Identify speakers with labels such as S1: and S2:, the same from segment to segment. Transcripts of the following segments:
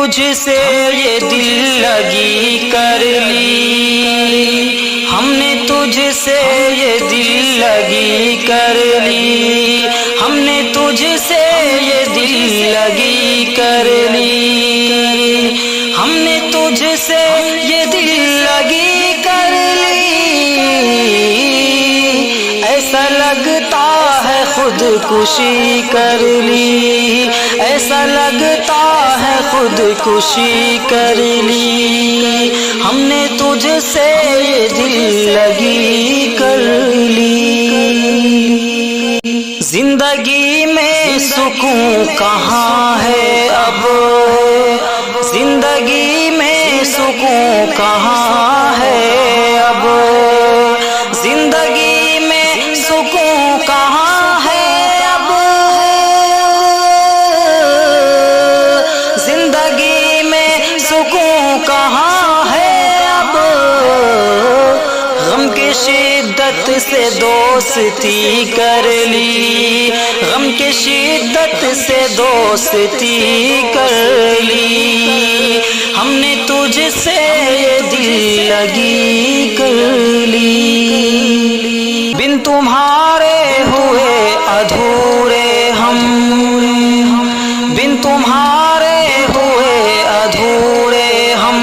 S1: تجھ سے یہ دل لگی کر لی، ہم نے تجھ سے یہ دل لگی کر لی، ہم نے تجھ سے یہ دل لگی کر لی، ہم نے تجھ سے یہ دل لگی کر لی، ایسا لگتا ہے خودکشی کر لی، ایسا لگتا ہے خودکشی کر لی، ہم نے تجھ سے یہ دل لگی کر لی۔ زندگی میں سکون کہاں ہے اب، زندگی میں سکون کہاں ہے اب، زندگی میں سکون کہاں ہے اب، زندگی میں سکون کہاں ہے اب، غم کی شدت سے دوستی کر لی، غم کی شدت سے دوستی کر لی، ہم نے تجھ سے یہ دل لگی کر لی، بن تمہارے ہوئے ادھورے ہم، بن تمہارے ہوئے ادھورے ہم،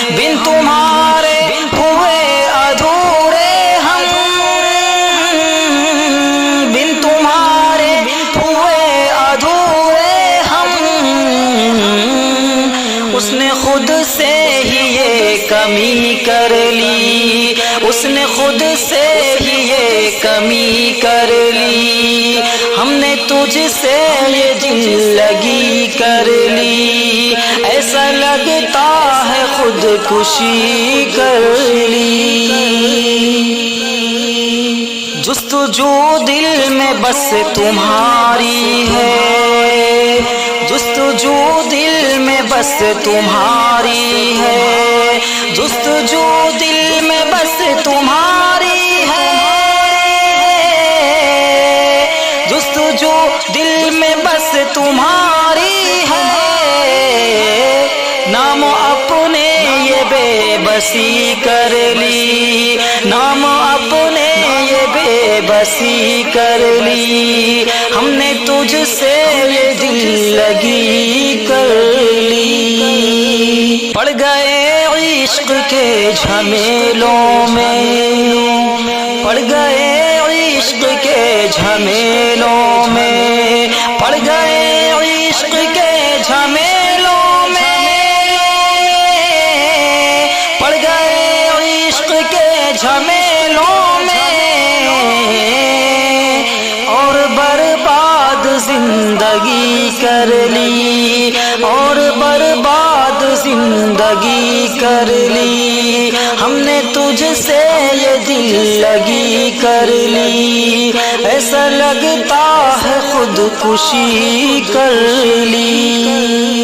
S1: بن تمہارے ہوئے ادھورے ہم، بن تمہارے ہوئے ادھورے ہم، اس نے خود سے ہی یہ کمی کر لی، اس نے خود سے ہی یہ کمی کر لی، ہم نے تجھ سے یہ دل لگی کر لی، ایسا لگتا ہے خودکشی کر لی، جستجو دل میں بس تمہاری ہے، جستجو دل میں بس تمہاری ہے، جستجو دل میں بس تمہاری ہے، جستجو دل میں بس تمہاری ہے، نام اپنے یہ بے بسی کر لی، نام اپنے یہ بے بسی کر لی، ہم نے تجھ سے یہ دل لگی کر لی، پڑ گئے عشق کے جھمیلوں میں، پڑ گئے عشق کے جھمیلوں میں، پڑ گئے عشق کے جھمیلوں میں، پڑ گئے عشق کے جھمیلوں میں، اور برباد زندگی کر لی، اور برباد زندگی کر لی، ہم نے تجھ سے یہ دل لگی کر لی، ایسا لگتا ہے خودکشی کر لی۔